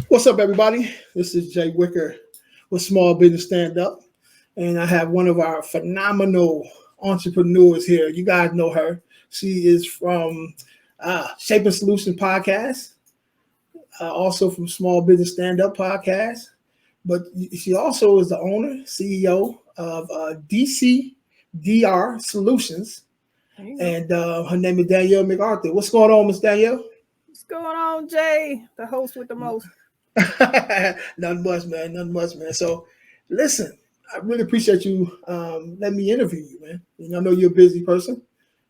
What's up, everybody? This is Jay Wicker with Small Business Stand Up, and I have one of our phenomenal entrepreneurs here. You guys know her. She is from Shaping Solution Podcast, also from Small Business Stand Up Podcast, but she also is the owner, CEO of DCDR Solutions, and her name is Danielle MacArthur. What's going on, Miss Danielle? What's going on, Jay? The host with the most. Nothing much, man. Nothing much, man. So, listen, I really appreciate you letting me interview you, man. I know you're a busy person,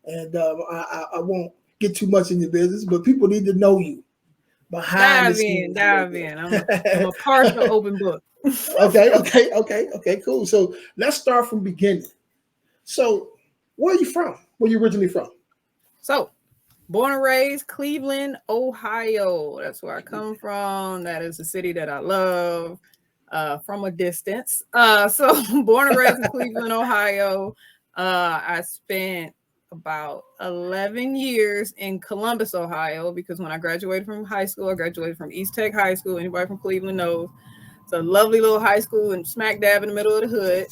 and I won't get too much in your business, but people need to know you behind the scenes. Dive in. I'm a partial open book. Okay, cool. So let's start from beginning. So, where are you from? Where are you originally from? So, born and raised Cleveland, Ohio. That's where I come from. That is a city that I love from a distance. So born and raised in Cleveland, Ohio. I spent about 11 years in Columbus, Ohio, because when I graduated from high school, I graduated from East Tech High School. Anybody from Cleveland knows. It's a lovely little high school and smack dab in the middle of the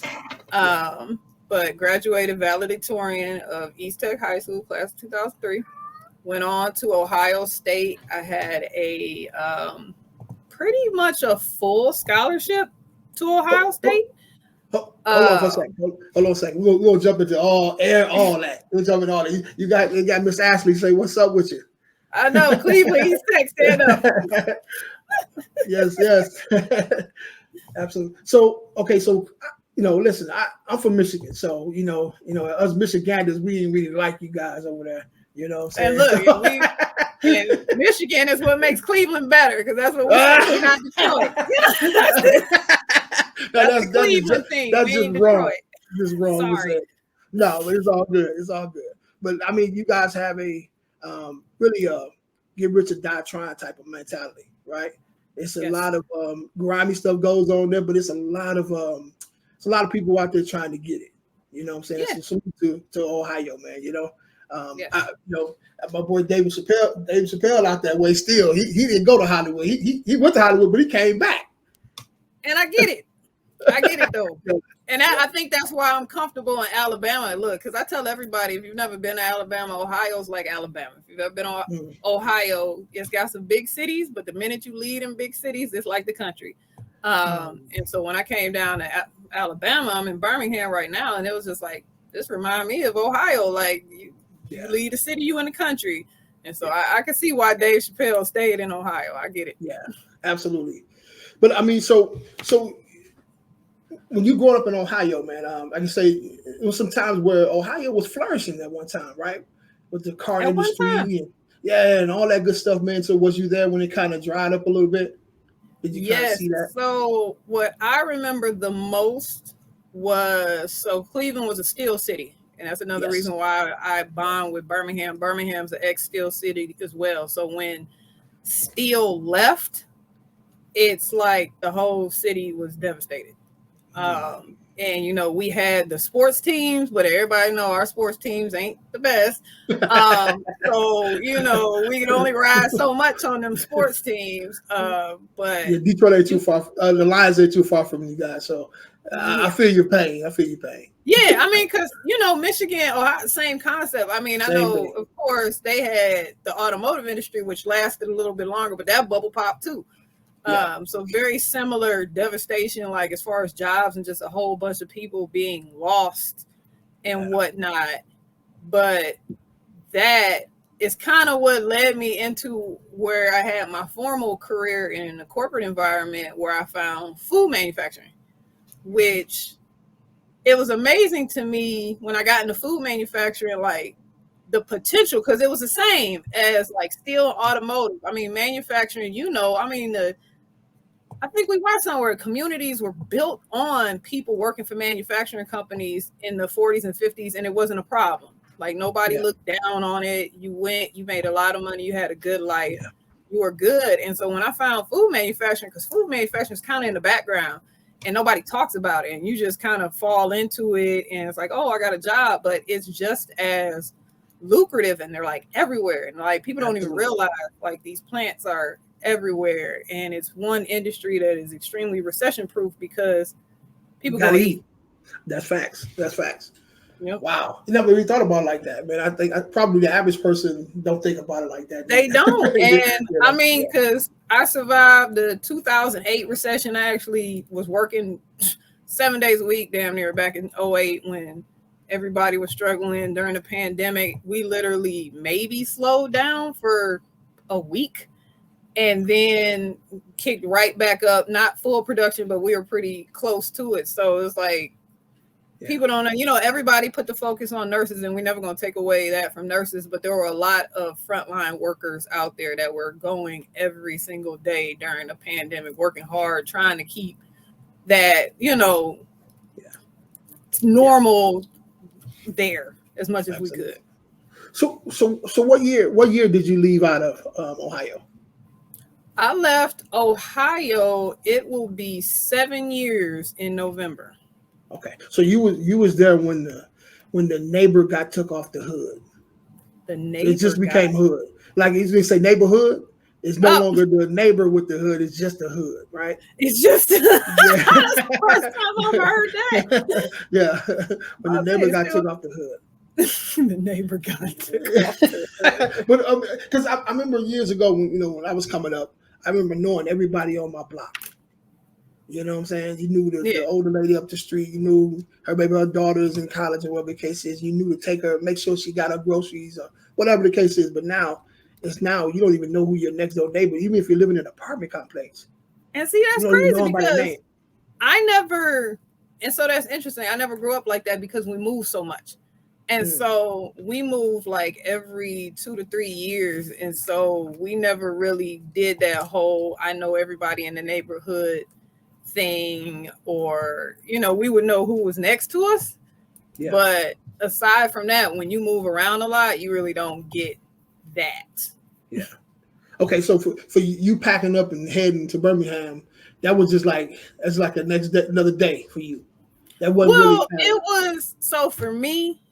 hood. But graduated valedictorian of East Tech High School, class of 2003. Went on to Ohio State. I had a pretty much a full scholarship to Ohio State. Hold on a second. We'll jump into all that. We'll jump into all that. You got Miss Ashley say, "What's up with you?" I know, Cleveland East Tech, stand up. Yes. Absolutely. So, okay, listen, I'm from Michigan, so us Michiganders, we didn't really like you guys over there. You know what I'm saying? And look, and Michigan is what makes Cleveland better, because that's what we're not Detroit. That's the Cleveland thing. That's just wrong. Just wrong. Sorry. No, it's all good. It's all good. But I mean, you guys have a really get rich or die trying type of mentality, right? It's a lot of grimy stuff goes on there, but it's a lot of people out there trying to get it. You know what I'm saying? Yeah. So salute to Ohio, man. My boy David Chappelle out that way still. He didn't go to Hollywood. He went to Hollywood, but he came back. And I get it though. And I think that's why I'm comfortable in Alabama. Look, because I tell everybody, if you've never been to Alabama, Ohio's like Alabama. If you've ever been to Ohio, it's got some big cities, but the minute you lead in big cities, it's like the country. And so when I came down to Alabama, I'm in Birmingham right now, and it was just like, this reminded me of Ohio. Like, you lead the city, you in the country. And so I can see why Dave Chappelle stayed in Ohio. I get it. Yeah, absolutely. But I mean, so when you growing up in Ohio, man, I can say it was some times where Ohio was flourishing at one time, right? With the car industry and all that good stuff, man. So was you there when it kind of dried up a little bit? Did you kind of see that? So what I remember the most was, Cleveland was a steel city. And that's another reason why I bond with Birmingham. Birmingham's an ex-steel city as well. So when steel left, it's like the whole city was devastated. And we had the sports teams, but everybody know our sports teams ain't the best. So we can only ride so much on them sports teams. But Detroit ain't too far. The Lions ain't too far from you guys. So I feel your pain. Yeah, I mean, because Michigan, Ohio, same concept. I mean, I know, of course, they had the automotive industry, which lasted a little bit longer, but that bubble popped too. So very similar devastation, like as far as jobs and just a whole bunch of people being lost and whatnot. But that is kind of what led me into where I had my formal career in a corporate environment, where I found food manufacturing, which it was amazing to me when I got into food manufacturing, like the potential, because it was the same as like steel and automotive. I mean, manufacturing, I think we watched somewhere communities were built on people working for manufacturing companies in the 40s and 50s, and it wasn't a problem. Like nobody looked down on it. You made a lot of money, you had a good life, you were good. And so when I found food manufacturing, because food manufacturing is kind of in the background and nobody talks about it, and you just kind of fall into it, and it's like, oh, I got a job, but it's just as lucrative, and they're like everywhere, and like people don't even realize like these plants are everywhere, and it's one industry that is extremely recession proof because people Gotta go eat. eat. That's facts. That's facts. Yep. Wow. You never really thought about it like that, man. I think probably the average person don't think about it like that. They don't. And You I know? mean, because I survived the 2008 recession. I actually was working 7 days a week damn near back in '08 when everybody was struggling during the pandemic. We literally maybe slowed down for a week and then kicked right back up, not full production, but we were pretty close to it. So it's like, people don't know, you know, everybody put the focus on nurses, and we're never going to take away that from nurses, but there were a lot of frontline workers out there that were going every single day during the pandemic, working hard, trying to keep that, you know, normal there as much as we could. So what year did you leave out of Ohio? I left Ohio. It will be 7 years in November. Okay, so you was there when the neighbor got took off the hood. The neighbor, it just became hood. Like they say, neighborhood. It's no longer the neighbor with the hood. It's just the hood, right? It's just that's the first time I've heard that. Yeah, when the neighbor got took off the hood. The neighbor got took off the hood. But because I remember years ago when I was coming up, I remember knowing everybody on my block. You know what I'm saying? You knew the older lady up the street. You knew her daughter's in college or whatever the case is. You knew to take her, make sure she got her groceries or whatever the case is. But now you don't even know who your next door neighbor, even if you're living in an apartment complex. And see, that's crazy because so that's interesting. I never grew up like that because we moved so much. And so we moved like every 2 to 3 years. And so we never really did that whole, I know everybody in the neighborhood thing, or, you know, we would know who was next to us. Yeah. But aside from that, when you move around a lot, you really don't get that. Yeah. Okay. So for you packing up and heading to Birmingham, that was just like, that's like another day for you. That wasn't it was, so for me,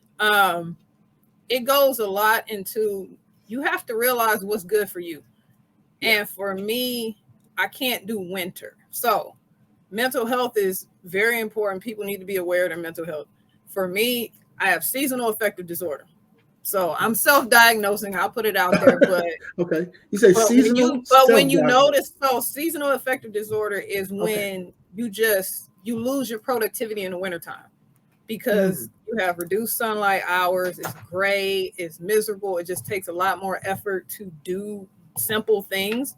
it goes a lot into, you have to realize what's good for you. Yeah. And for me, I can't do winter. So mental health is very important. People need to be aware of their mental health. For me, I have seasonal affective disorder. So I'm self-diagnosing. I'll put it out there, but okay. You say seasonal. When you notice, so seasonal affective disorder is when you lose your productivity in the wintertime because you have reduced sunlight hours. It's gray. It's miserable. It just takes a lot more effort to do simple things.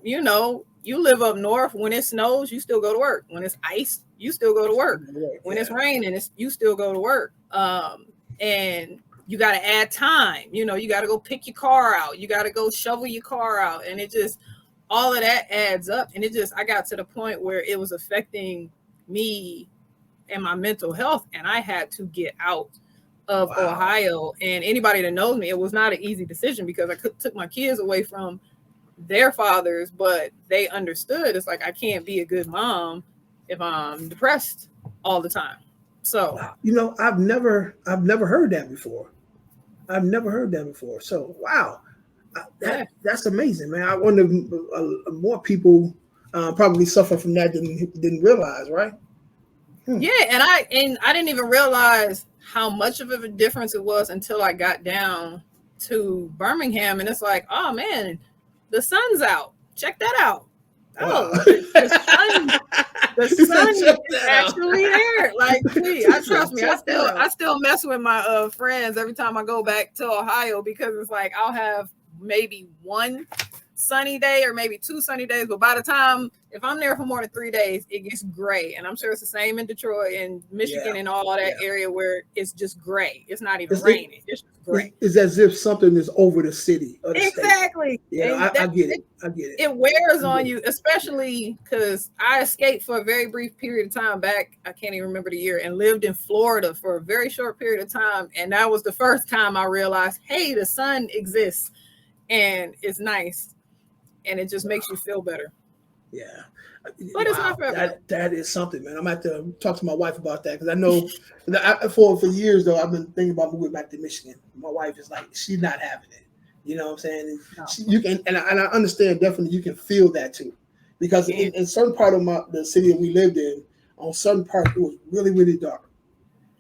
You know, you live up north. When it snows, you still go to work. When it's ice, you still go to work. When it's raining, you still go to work. And you got to add time. You know, you got to go pick your car out. You got to go shovel your car out. And it just, all of that adds up. And I got to the point where it was affecting me and my mental health. And I had to get out of Ohio. And anybody that knows me, it was not an easy decision because I took my kids away from their fathers, but they understood. It's like, I can't be a good mom if I'm depressed all the time. So, you know, I've never heard that before. So, wow, that's amazing, man. I wonder if more people probably suffer from that than didn't realize, right? Yeah, and I didn't even realize how much of a difference it was until I got down to Birmingham, and it's like, oh man, the sun's out. Check that out. Wow. Oh, the sun is actually there. Like, please, trust me. I still mess with my friends every time I go back to Ohio because it's like I'll have maybe one sunny day or maybe 2 sunny days, but by the time, if I'm there for more than 3 days, it gets gray. And I'm sure it's the same in Detroit and Michigan and all that area where it's just gray. It's not even raining. It's just gray. It's as if something is over the city. Or the exactly. State. Yeah, I get it. It wears on you, especially because I escaped for a very brief period of time back. I can't even remember the year, and lived in Florida for a very short period of time. And that was the first time I realized, hey, the sun exists and it's nice. And it just makes you feel better. Yeah. But it's not forever. That is something, man. I'm going to have to talk to my wife about that because I know for years, though, I've been thinking about moving back to Michigan. My wife is like, she's not having it. You know what I'm saying? No. You can, and I understand definitely you can feel that too, because in certain part of the city that we lived in, on certain parts it was really really dark.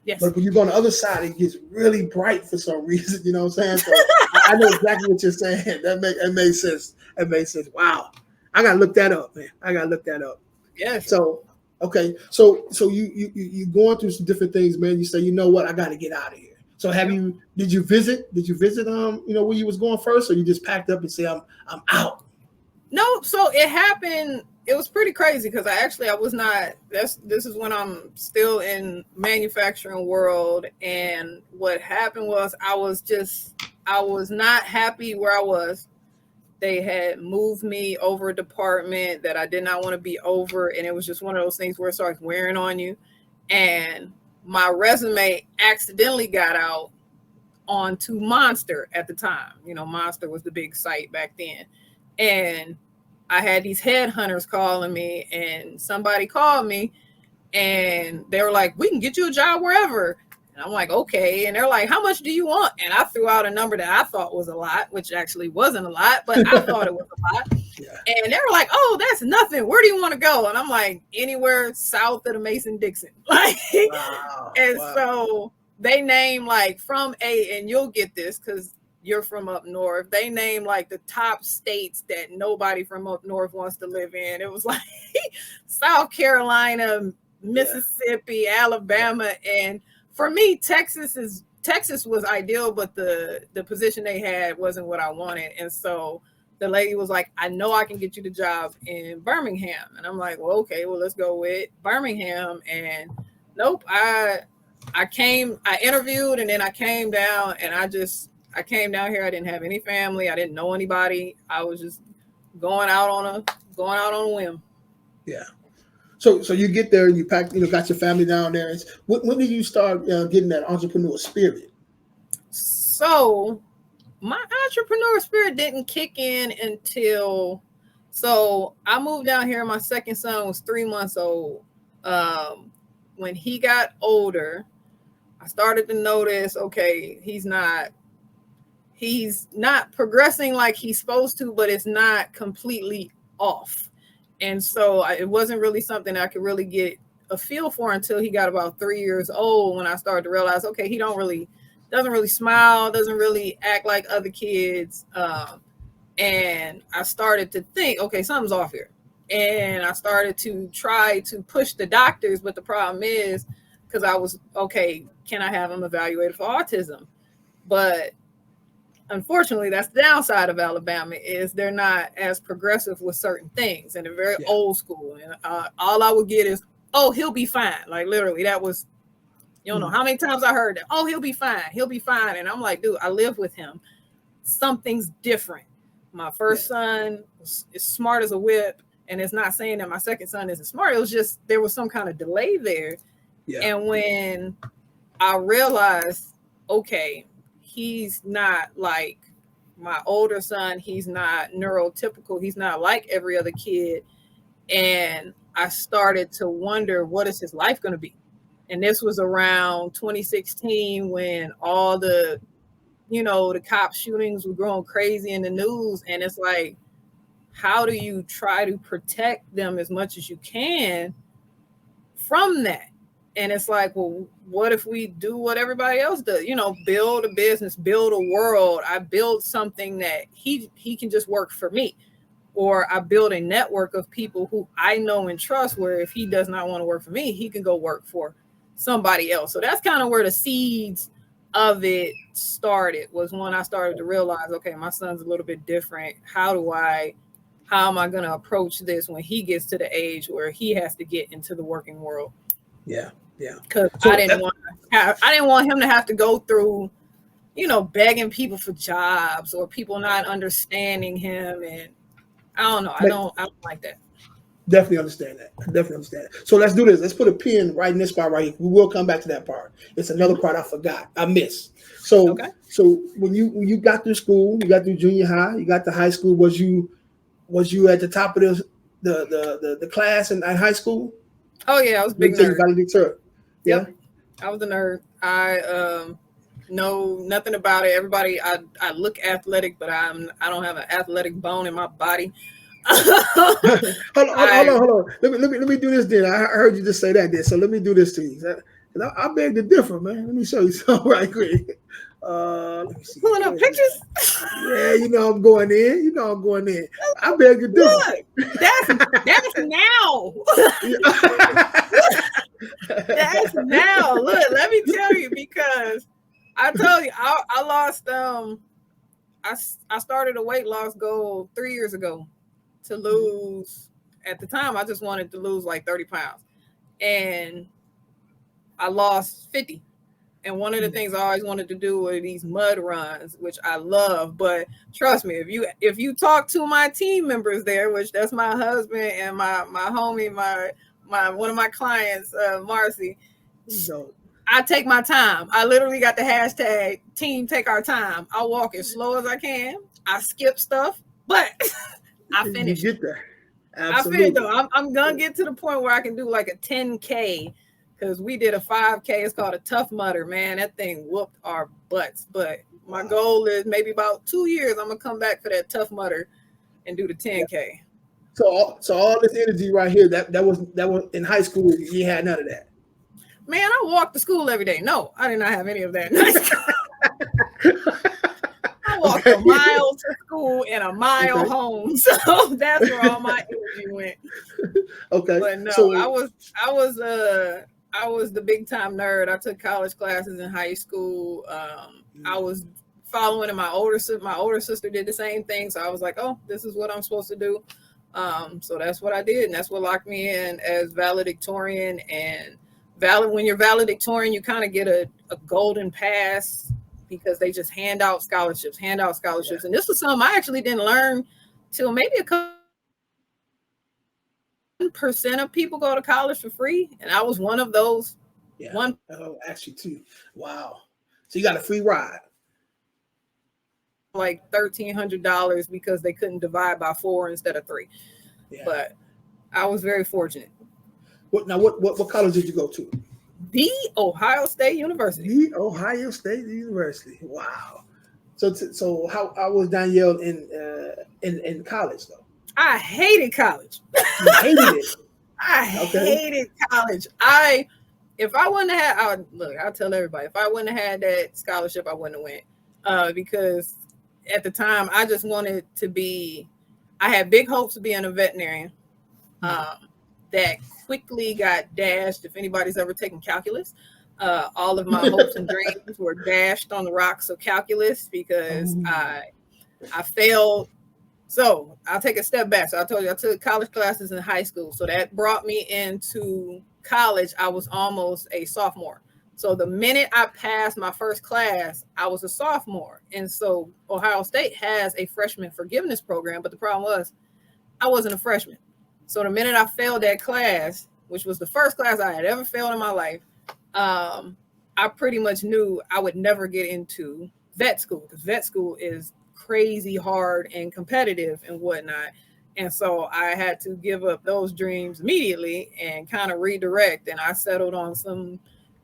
Yes. But when you go on the other side, it gets really bright for some reason. You know what I'm saying? So I know exactly what you're saying. That makes sense. That makes sense. Wow, I gotta look that up, man. I gotta look that up. Yes. So okay, so you going through some different things, man. You say, you know what, I got to get out of here. So did you visit where you was going first, or you just packed up and say I'm out? No, so it happened. It was pretty crazy because I was not. This is when I'm still in manufacturing world, and what happened was I was not happy where I was. They had moved me over a department that I did not want to be over, and it was just one of those things where it starts wearing on you. And my resume accidentally got out onto Monster at the time. Monster was the big site back then, and I had these headhunters calling me, and somebody called me and they were like, we can get you a job wherever. And I'm like, okay. And they're like, how much do you want? And I threw out a number that I thought was a lot, which actually wasn't a lot, but I thought it was a lot. Yeah. And they were like, oh, that's nothing. Where do you want to go? And I'm like, anywhere south of the Mason-Dixon. Wow. And so they named from and you'll get this because you're from up north. They named the top states that nobody from up north wants to live in. It was South Carolina, Mississippi, Alabama, and for me, Texas was ideal, but the position they had wasn't what I wanted. And so the lady was like, I know I can get you the job in Birmingham. And I'm like, well, okay, well, let's go with Birmingham. And nope, I interviewed, and then I came down, and I came down here. I didn't have any family. I didn't know anybody. I was just going out on a whim. Yeah. So you get there and you pack, got your family down there. When did you start getting that entrepreneur spirit? So my entrepreneur spirit didn't kick in until, so I moved down here. My second son was 3 months old. When he got older, I started to notice, okay, he's not progressing like he's supposed to, but it's not completely off. And so it wasn't really something I could really get a feel for until he got about 3 years old, when I started to realize, okay, he doesn't really smile, doesn't really act like other kids. And I started to think, okay, something's off here. And I started to try to push the doctors, but the problem is, because I was, okay, can I have him evaluated for autism? But unfortunately, that's the downside of Alabama, is they're not as progressive with certain things, and they're very old school. And all I would get is, oh, he'll be fine. Like literally, that was, you don't know how many times I heard that. Oh, he'll be fine. He'll be fine. And I'm like, dude, I live with him. Something's different. My first son is smart as a whip, and it's not saying that my second son isn't smart. It was just there was some kind of delay there. Yeah. And when I realized, okay, he's not like my older son. He's not neurotypical. He's not like every other kid. And I started to wonder, what is his life going to be? And this was around 2016 when all the cop shootings were growing crazy in the news. And it's like, how do you try to protect them as much as you can from that? And it's like, well, what if we do what everybody else does? Build a business, build a world. I build something that he can just work for me. Or I build a network of people who I know and trust, where if he does not want to work for me, he can go work for somebody else. So that's kind of where the seeds of it started, was when I started to realize, okay, my son's a little bit different. How am I going to approach this when he gets to the age where he has to get into the working world? Yeah. Yeah. Because I didn't want him to have to go through, begging people for jobs, or people not understanding him. And I don't know. I don't like that. Definitely understand that. So let's do this. Let's put a pin right in this part right here. We will come back to that part. It's another part I forgot. I missed. So when you got through school, you got through junior high, you got to high school, was you at the top of the class in high school? Oh yeah, I was big nerd. Yep. I was a nerd. I know nothing about it. Everybody, I look athletic, but I don't have an athletic bone in my body. hold on. Let me do this then. I heard you just say that then. So let me do this to you. I beg to differ, man. Let me show you something right quick. Let me see. Pulling up pictures. Yeah, you know I'm going in. I beg to differ. Look, that's now. That's now. Look, let me tell you, because I told you I lost I started a weight loss goal 3 years ago to lose. At the time, I just wanted to lose like 30 pounds, and I lost 50. And one of the things I always wanted to do were these mud runs, which I love. But trust me, if you talk to my team members there, which that's my husband and my homie, my one of my clients, Marcy, I take my time. I literally got the hashtag team take our time. I walk as slow as I can. I skip stuff, but I finish. You get there. Absolutely. I finish though. I'm gonna get to the point where I can do like a 10K, because we did a 5K. It's called a Tough Mudder. Man, that thing whooped our butts. But my goal is maybe about 2 years, I'm gonna come back for that Tough Mudder and do the 10K. Yeah. So all this energy right here, that was in high school. You had none of that. Man, I walked to school every day. No, I did not have any of that in high school. I walked a mile to school and a mile home. So that's where all my energy went. Okay. But no, so, I was the big time nerd. I took college classes in high school. I was following in my older sister did the same thing. So I was like, oh, this is what I'm supposed to do. So that's what I did. And that's what locked me in as valedictorian. And when you're valedictorian, you kind of get a golden pass, because they just hand out scholarships. Yeah. And this was something I actually didn't learn till maybe a couple % of people go to college for free, and I was one of those. Yeah. Actually, too. Wow. So you got a free ride. Like $1,300 because they couldn't divide by 4 instead of 3. Yeah. But I was very fortunate. What college did you go to? The Ohio State University. The Ohio State University. Wow. So how was Danielle in college though? I hated college. You hated it. I hated college. If I wouldn't have had, I'll tell everybody, if I wouldn't have had that scholarship, I wouldn't have went. Because at the time, I just wanted to be. I had big hopes of being a veterinarian. That quickly got dashed. If anybody's ever taken calculus, all of my hopes and dreams were dashed on the rocks of calculus, because I failed. So I'll take a step back. So I told you I took college classes in high school. So that brought me into college. I was almost a sophomore. So the minute I passed my first class, I was a sophomore. And so Ohio State has a freshman forgiveness program. But the problem was I wasn't a freshman. So the minute I failed that class, which was the first class I had ever failed in my life, I pretty much knew I would never get into vet school, because vet school is crazy hard and competitive and whatnot. And so I had to give up those dreams immediately and kind of redirect. And I settled on some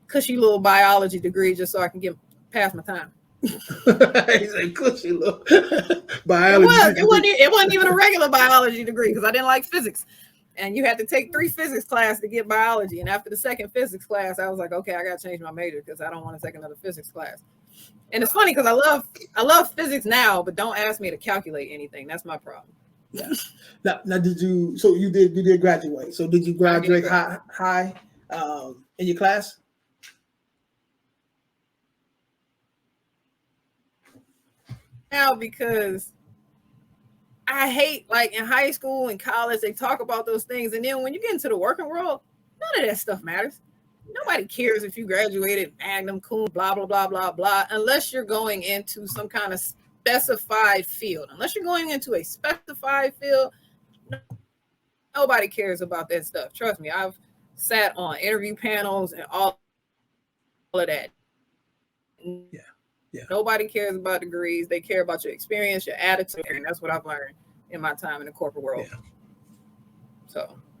cushy little biology degree just so I can get past my time. He's a cushy little biology. It wasn't even a regular biology degree, because I didn't like physics. And you had to take 3 physics classes to get biology. And after the second physics class, I was like, okay, I got to change my major, because I don't want to take another physics class. And it's funny, because I love physics now, but don't ask me to calculate anything. That's my problem. Yeah. Now you did graduate. So did you graduate high in your class? Now, because I hate, like in high school and college, they talk about those things. And then when you get into the working world, none of that stuff matters. Nobody cares if you graduated magna cum, blah, blah, blah, blah, blah, unless you're going into some kind of specified field. Unless you're going into a specified field, nobody cares about that stuff. Trust me, I've sat on interview panels and all of that. Yeah. Nobody cares about degrees. They care about your experience, your attitude, and that's what I've learned in my time in the corporate world. Yeah.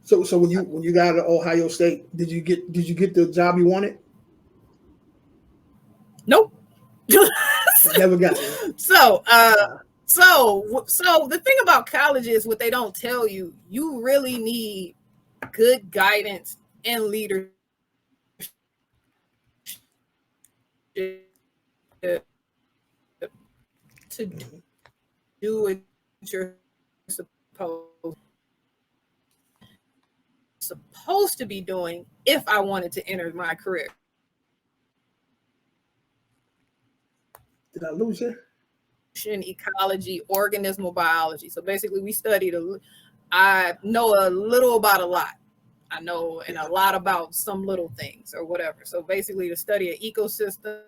So when you got to Ohio State, did you get the job you wanted? Nope. Never got it. So the thing about college is what they don't tell you. You really need good guidance and leadership to do what you're supposed to be doing if I wanted to enter my career. Did I lose you? Ecology, organismal biology. So basically we studied I know a little about a lot. I know and a lot about some little things or whatever. So basically to study an ecosystem.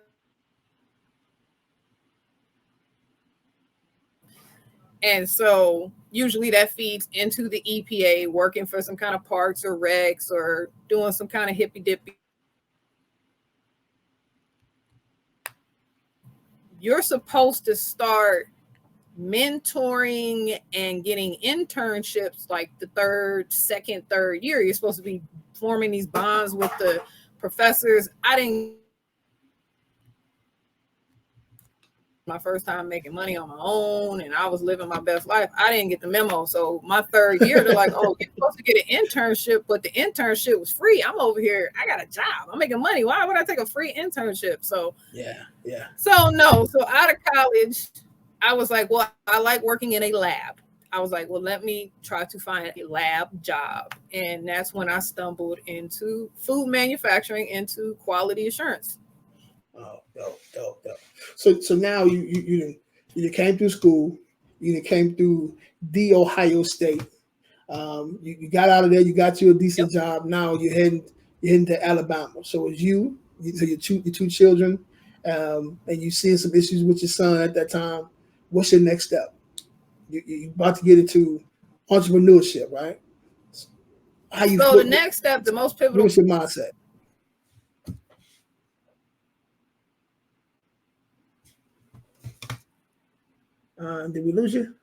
And so usually that feeds into the EPA, working for some kind of parks or regs or doing some kind of hippy dippy. You're supposed to start mentoring and getting internships like the second, third year. You're supposed to be forming these bonds with the professors. I didn't. My first time making money on my own and I was living my best life. I didn't get the memo. So my third year, they're like, oh, you're supposed to get an internship, but the internship was free. I'm over here. I got a job. I'm making money. Why would I take a free internship? So yeah. So no. So out of college, I was like, well, I like working in a lab. I was like, well, let me try to find a lab job. And that's when I stumbled into food manufacturing, into quality assurance. Oh, dope. So now you came through school, you came through the Ohio State. You got out of there, you got you a decent job. Now you're heading to Alabama. So it's your two children, and you seeing some issues with your son at that time. What's your next step? You about to get into entrepreneurship, right? The next step, the most pivotal. What's your mindset? Did we lose you?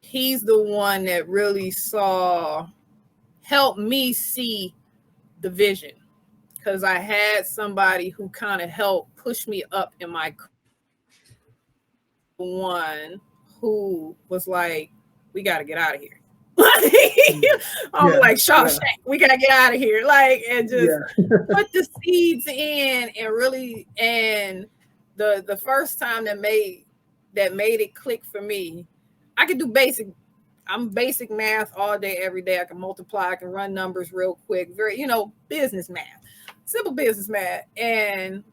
He's the one that really helped me see the vision, because I had somebody who kind of helped push me up in my one who was like, we got to get out of here. I'm like, Shawshank, we got to get out of here. Like, and just put the seeds in and really, and the first time that made it click for me, I could do basic math all day, every day. I can multiply, I can run numbers real quick, very, business math, simple business math. And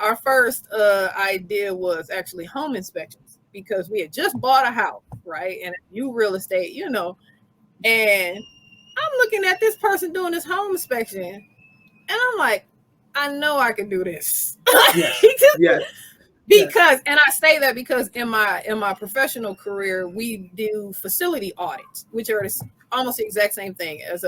our first idea was actually home inspections, because we had just bought a house, right? And new real estate, and I'm looking at this person doing this home inspection, and I'm like, I know I can do this. Yes. Because, and I say that because in my professional career, we do facility audits, which are almost the exact same thing as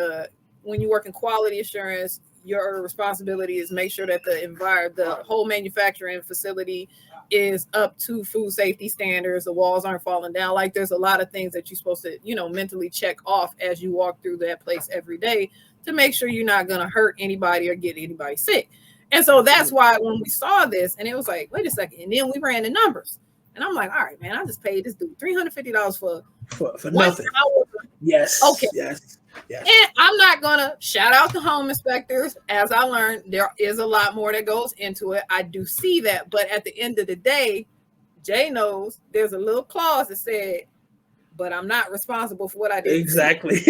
when you work in quality assurance. Your responsibility is make sure that the whole manufacturing facility is up to food safety standards. The walls aren't falling down. Like, there's a lot of things that you're supposed to, mentally check off as you walk through that place every day to make sure you're not going to hurt anybody or get anybody sick. And so that's why when we saw this, and it was like, wait a second. And then we ran the numbers. And I'm like, all right, man, I just paid this dude $350 for nothing. Yes. Okay. Yes. And I'm not going to shout out to home inspectors. As I learned, there is a lot more that goes into it. I do see that. But at the end of the day, Jay knows there's a little clause that said, but I'm not responsible for what I did. Exactly.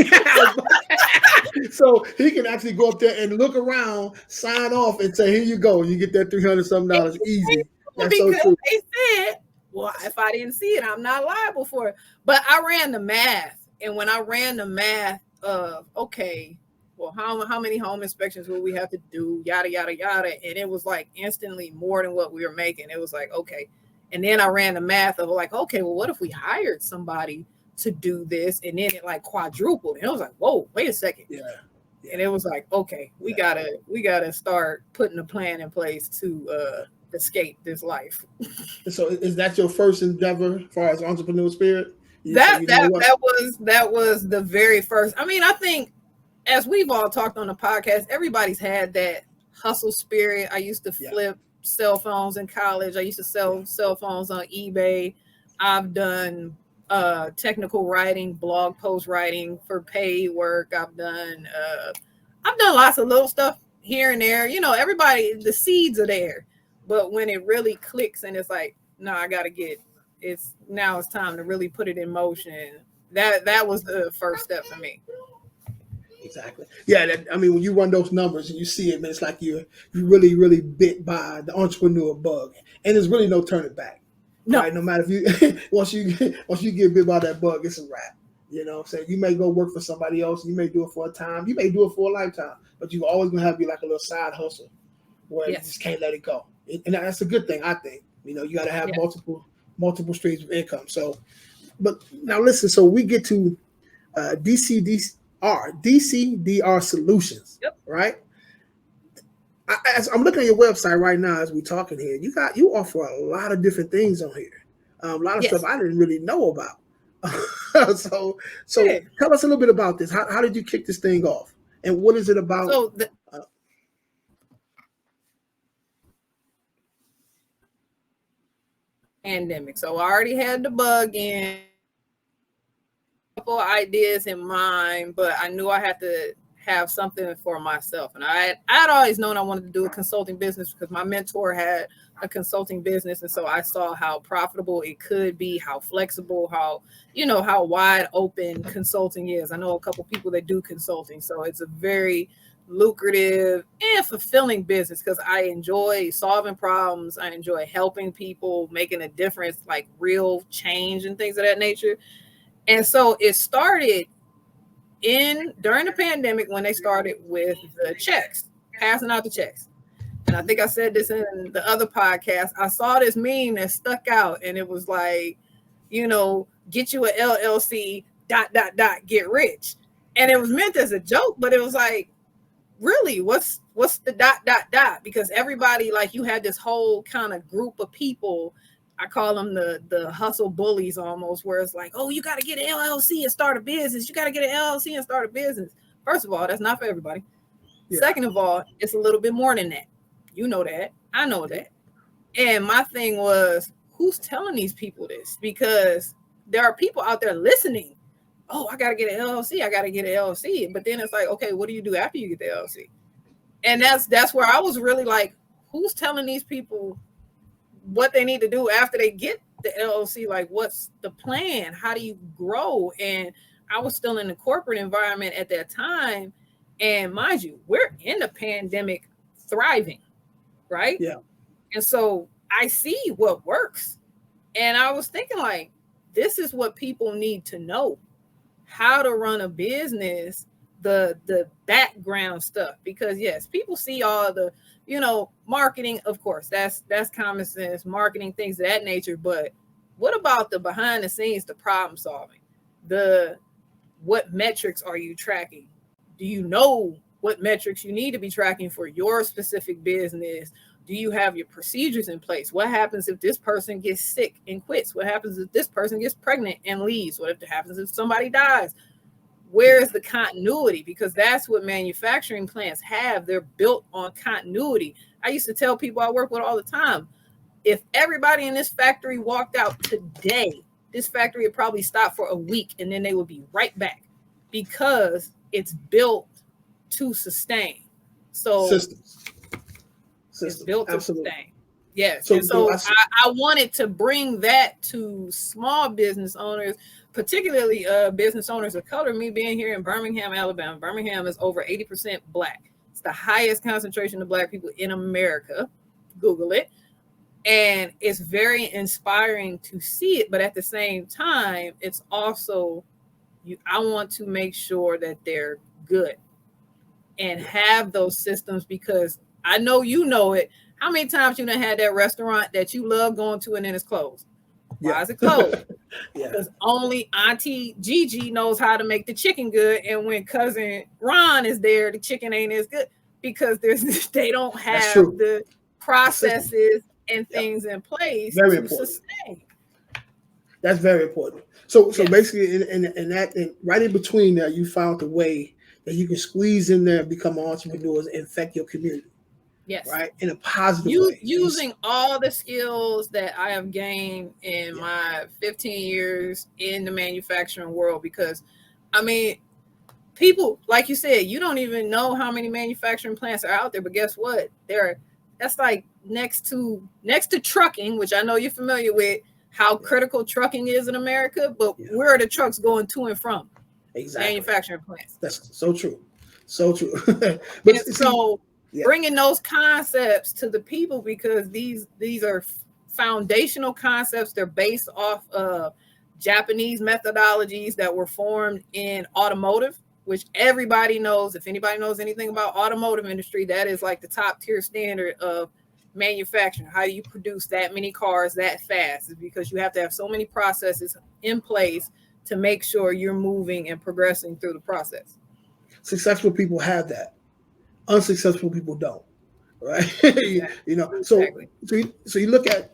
So he can actually go up there and look around, sign off, and say, here you go. You get that $300-something easy. That's so true. They said, well, if I didn't see it, I'm not liable for it. But I ran the math. And when I ran the math of, okay, well, how many home inspections will we have to do? Yada, yada, yada. And it was like instantly more than what we were making. It was like, okay. And then I ran the math of like, okay, well, what if we hired somebody to do this? And then it like quadrupled. And it was like, whoa, wait a second. Yeah. And it was like, okay, we gotta start putting a plan in place to escape this life. So is that your first endeavor as far as entrepreneurial spirit? That was the very first. I mean, I think as we've all talked on the podcast, everybody's had that hustle spirit. I used to flip cell phones in college. I used to sell cell phones on eBay. I've done technical writing, blog post writing for paid work. I've done lots of little stuff here and there. You know, everybody, the seeds are there, but when it really clicks and it's like, no, it's time to really put it in motion. That was the first step for me. Exactly. Yeah. I mean, when you run those numbers and you see it, man, it's like you really, really bit by the entrepreneur bug, and there's really no turning back. No. Right? No matter if you once you get bit by that bug, it's a wrap. You know, so you may go work for somebody else. You may do it for a time. You may do it for a lifetime, but you always gonna have to be like a little side hustle where you just can't let it go. And that's a good thing, I think. You know, you got to have multiple streams of income. So, but now listen. So we get to DCDR Solutions, right? I'm looking at your website right now as we're talking here. You offer a lot of different things on here. A lot of stuff I didn't really know about. so tell us a little bit about this. How did you kick this thing off, and what is it about? So pandemic. So I already had the bug in, a couple ideas in mind, but I knew I had to have something for myself. And I'd always known I wanted to do a consulting business because my mentor had a consulting business. And so I saw how profitable it could be, how flexible, how wide open consulting is. I know a couple people that do consulting. So it's a very lucrative and fulfilling business because I enjoy solving problems. I enjoy helping people, making a difference, like real change and things of that nature. And so it started during the pandemic when they started with the checks, passing out the checks. And I think I said this in the other podcast. I saw this meme that stuck out, and it was like, get you a LLC, ... get rich. And it was meant as a joke, but it was like, really, what's the ... Because everybody, like, you had this whole kind of group of people. I call them the hustle bullies almost, where it's like, oh, you got to get an LLC and start a business. You got to get an LLC and start a business. First of all, that's not for everybody. Yeah. Second of all, it's a little bit more than that. You know that. I know that. And my thing was, who's telling these people this? Because there are people out there listening. Oh, I got to get an LLC. I got to get an LLC. But then it's like, okay, what do you do after you get the LLC? And that's where I was really like, who's telling these people what they need to do after they get the LLC? Like, what's the plan? How do you grow? And I was still in the corporate environment at that time. And mind you, we're in the pandemic thriving, right? Yeah. And so I see what works. And I was thinking, like, this is what people need to know, how to run a business, the background stuff. Because yes, people see all the, marketing, of course, that's common sense, marketing, things of that nature. But what about the behind the scenes, the problem solving, what metrics are you tracking? Do you know what metrics you need to be tracking for your specific business? Do you have your procedures in place? What happens if this person gets sick and quits? What happens if this person gets pregnant and leaves? What happens if somebody dies? Where is the continuity? Because that's what manufacturing plants have. They're built on continuity. I used to tell people I work with all the time, if everybody in this factory walked out today, this factory would probably stop for a week and then they would be right back because it's built to sustain. So systems. It's built to Absolutely. sustain. Yes. So I wanted to bring that to small business owners, particularly business owners of color. Me being here in Birmingham, Alabama. Birmingham is over 80% Black. It's the highest concentration of Black people in America. Google it. And it's very inspiring to see it. But at the same time, it's also, I want to make sure that they're good and have those systems, because I know you know it. How many times you done had that restaurant that you love going to and then it's closed? Why is it closed? Because only Auntie Gigi knows how to make the chicken good, and when cousin Ron is there, the chicken ain't as good because they don't have the processes and things in place to sustain. That's very important. So basically, in that, right in between there, you found a way that you can squeeze in there and become entrepreneurs and affect your community. Yes. right? In a positive way. Using all the skills that I have gained in my 15 years in the manufacturing world, because I mean, people, like you said, you don't even know how many manufacturing plants are out there, but guess what? That's like next to trucking, which I know you're familiar with how critical trucking is in America, but where are the trucks going to and from? Exactly. Manufacturing plants. That's so true. So true. But so bringing those concepts to the people, because these are foundational concepts. They're based off of Japanese methodologies that were formed in automotive, which everybody knows. If anybody knows anything about automotive industry, that is like the top tier standard of manufacturing. How do you produce that many cars that fast? Is because you have to have so many processes in place to make sure you're moving and progressing through the process. Successful people have that. Unsuccessful people don't, right? Exactly. So you look at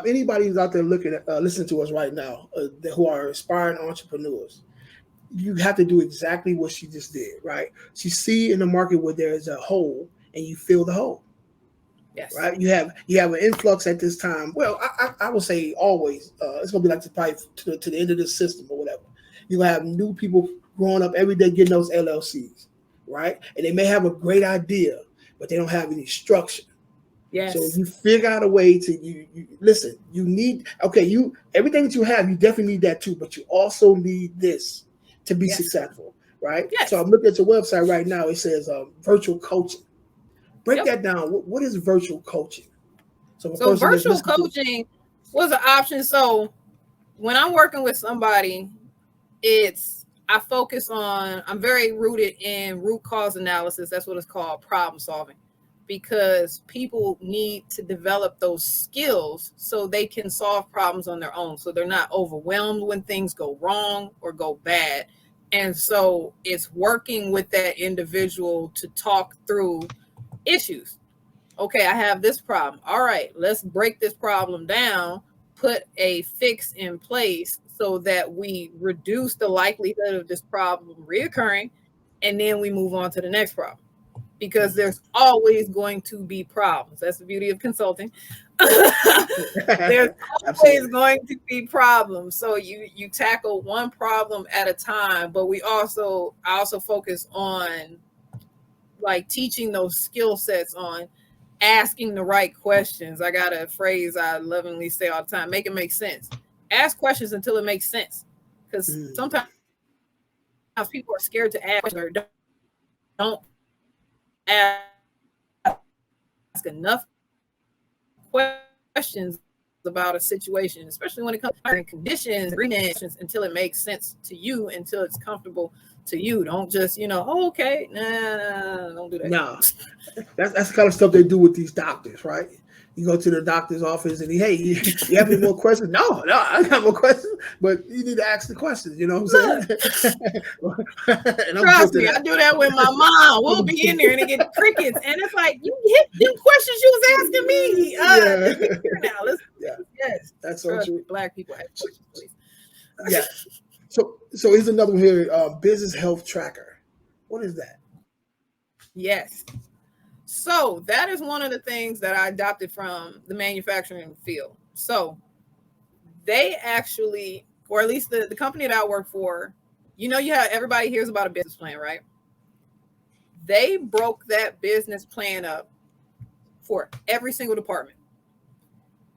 anybody who's out there looking at listening to us right now, who are aspiring entrepreneurs. You have to do exactly what she just did, right? She see in the market where there is a hole, and you fill the hole. Yes. Right. You have an influx at this time. Well, I will say always. It's gonna be like to the end of the system or whatever. You have new people growing up every day getting those LLCs, right? And they may have a great idea, but they don't have any structure. Yes. So you figure out a way to you listen. You need everything that you have. You definitely need that too, but you also need this to be successful, right? Yes. So I'm looking at your website right now. It says virtual coaching. Break that down. What is virtual coaching? So virtual coaching was an option. So when I'm working with somebody, I'm very rooted in root cause analysis. That's what it's called, problem solving, because people need to develop those skills so they can solve problems on their own. So they're not overwhelmed when things go wrong or go bad. And so it's working with that individual to talk through issues. Okay, I have this problem. All right, let's break this problem down, put a fix in place so that we reduce the likelihood of this problem reoccurring, and then we move on to the next problem. Because there's always going to be problems. That's the beauty of consulting. There's always going to be problems. So you tackle one problem at a time, but I also focus on like teaching those skill sets on asking the right questions. I got a phrase I lovingly say all the time: make it make sense. Ask questions until it makes sense. Because sometimes people are scared to ask or don't ask enough questions about a situation, especially when it comes to conditions, until it makes sense to you, until it's comfortable to you. Don't just, okay, nah, don't do that. No, that's the kind of stuff they do with these doctors, right? You go to the doctor's office and hey, you have any more questions? No, I got more questions, but you need to ask the questions. You know what I'm saying? Trust me, I do that with my mom. We'll be in there and it get crickets, and it's like you hit them questions you was asking me. Now, yes, that's so true. Black people ask questions, please. Yeah. So here's another one here. Business health tracker. What is that? Yes. So that is one of the things that I adopted from the manufacturing field. So they actually, or at least the company that I work for, everybody hears about a business plan, right? They broke that business plan up for every single department.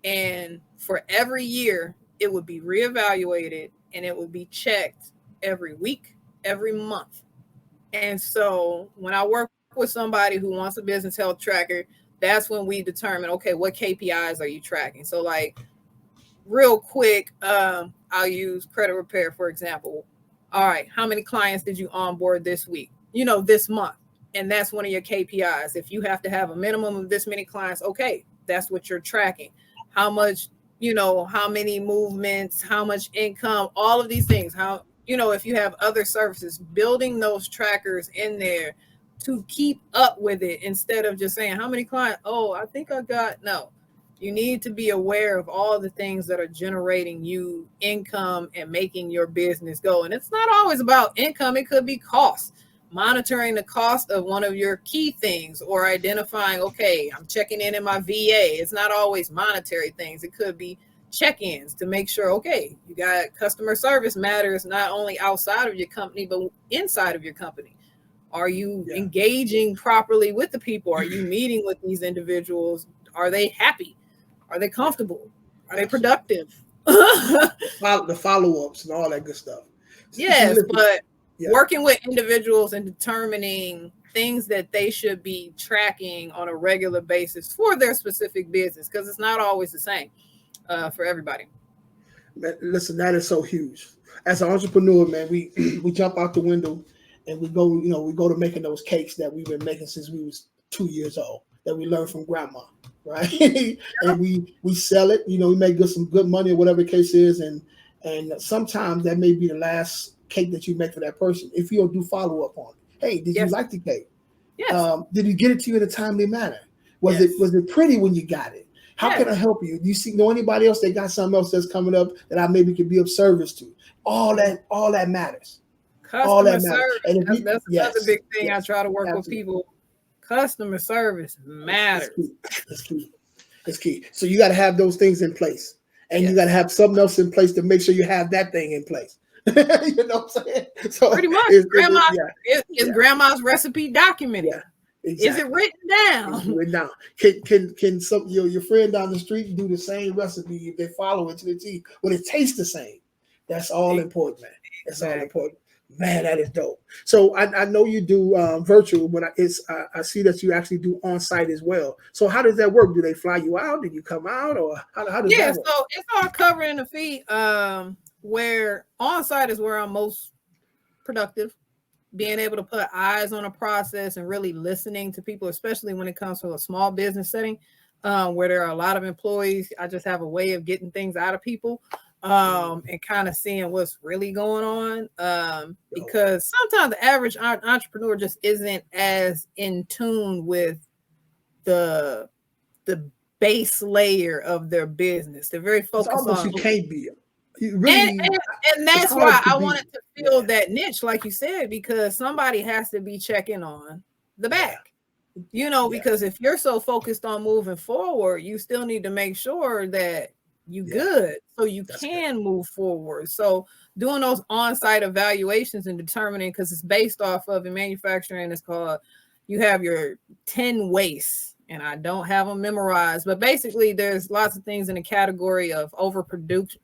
And for every year, it would be reevaluated and it would be checked every week, every month. And so when I work with somebody who wants a business health tracker, that's when we determine, okay, what KPIs are you tracking? So like real quick, I'll use credit repair, for example. All right, how many clients did you onboard this week? This month. And that's one of your KPIs. If you have to have a minimum of this many clients, okay, that's what you're tracking. How much, how many movements, how much income, all of these things. How, if you have other services, building those trackers in there to keep up with it instead of just saying, how many clients? Oh, I think I got, no. You need to be aware of all the things that are generating you income and making your business go. And it's not always about income. It could be costs. monitoring the cost of one of your key things, or identifying, okay, I'm checking in my VA. It's not always monetary things. It could be check-ins to make sure, okay, you got customer service matters not only outside of your company, but inside of your company. Are you engaging properly with the people? Are you meeting with these individuals? Are they happy? Are they comfortable? Are they productive? The follow-ups and all that good stuff. Yes, but working with individuals and determining things that they should be tracking on a regular basis for their specific business, because it's not always the same for everybody. Listen, that is so huge. As an entrepreneur, man, we jump out the window and we go to making those cakes that we've been making since we was 2 years old, that we learned from grandma, right? And we sell it, we make some good money or whatever the case is, and sometimes that may be the last cake that you make for that person if you don't do follow up on it. Hey, did you like the cake? Yes. Did you get it to you in a timely manner? Was it pretty when you got it? How can I help you? Do you know anybody else that got something else that's coming up that I maybe could be of service to? All that matters. Customer service. That's another big thing I try to work with people. Customer service matters. It's key. So you got to have those things in place, and you got to have something else in place to make sure you have that thing in place. You know what I'm saying? So pretty much, is grandma's recipe documented? Yeah. Exactly. Is it written down? It's written down. Can some your friend down the street do the same recipe if they follow it to the T? When it tastes the same, that's all important, man. That's all important. Man, that is dope. So I know you do virtual, but I see that you actually do on site as well. So how does that work? Do they fly you out? Did you come out, or how does that work? Yeah, so it's all covered in the fee. Where on site is where I'm most productive. Being able to put eyes on a process and really listening to people, especially when it comes to a small business setting where there are a lot of employees. I just have a way of getting things out of people and kind of seeing what's really going on. Because sometimes the average entrepreneur just isn't as in tune with the base layer of their business. They're very focused on. You can't be. Really, and that's why I wanted to fill that niche, like you said, because somebody has to be checking on the back, because if you're so focused on moving forward, you still need to make sure that you good so you can move forward. So doing those on-site evaluations and determining, because it's based off of in manufacturing, it's called, you have your 10 wastes, and I don't have them memorized, but basically there's lots of things in the category of overproduction,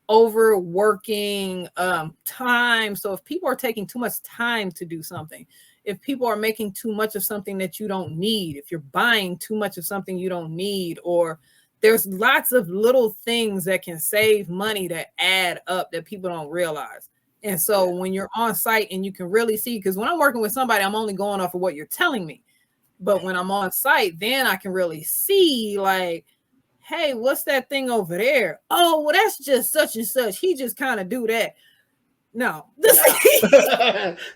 overworking, time. So if people are taking too much time to do something, if people are making too much of something that you don't need, if you're buying too much of something you don't need, or there's lots of little things that can save money that add up that people don't realize. And so when you're on site and you can really see, because when I'm working with somebody, I'm only going off of what you're telling me. But when I'm on site, then I can really see, like, hey, what's that thing over there? Oh, well, that's just such and such. He just kind of do that. No.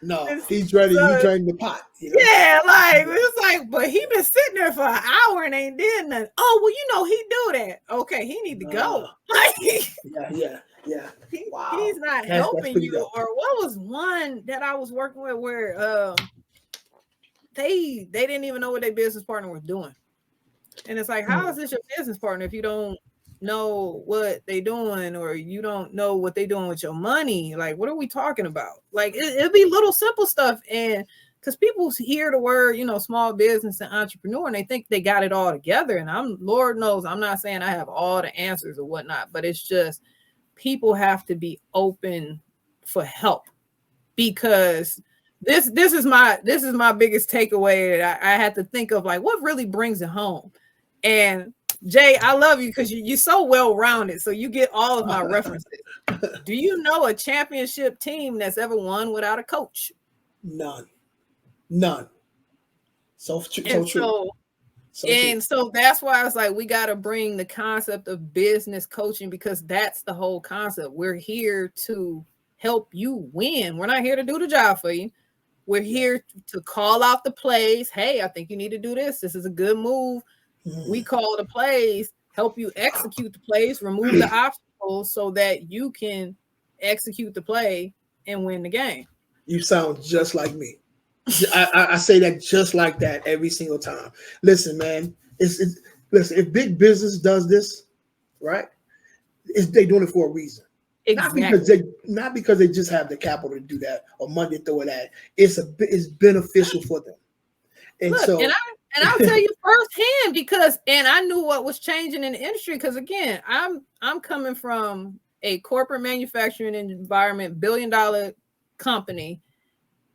No, he's ready. He drained the pot. Yeah, like, it's like, but he been sitting there for an hour and ain't did nothing. Oh, well, he do that. Okay, he need to go. Yeah. He's not helping you. Dope. Or what was one that I was working with where they didn't even know what their business partner was doing. And it's like, how is this your business partner if you don't know what they're doing, or you don't know what they're doing with your money? Like, what are we talking about? Like, it'll be little simple stuff. And because people hear the word, small business and entrepreneur, and they think they got it all together. And Lord knows, I'm not saying I have all the answers or whatnot, but it's just people have to be open for help, because this is my biggest takeaway that I had to think of, like, what really brings it home. And Jay, I love you because you're so well-rounded, so you get all of my references. Do you know a championship team that's ever won without a coach? None. So true. So that's why I was like, we got to bring the concept of business coaching, because that's the whole concept. We're here to help you win. We're not here to do the job for you. We're here to call out the plays. Hey, I think you need to do this. This is a good move. We call the plays, help you execute the plays, remove the obstacles so that you can execute the play and win the game. You sound just like me. I say that just like that every single time. Listen, man, listen. If big business does this, right, they doing it for a reason. Exactly. Not because they just have the capital to do that or money to throw it at. It's beneficial for them. And Look, so, I'll tell you firsthand because I knew what was changing in the industry because again, I'm coming from a corporate manufacturing environment, $1 billion company.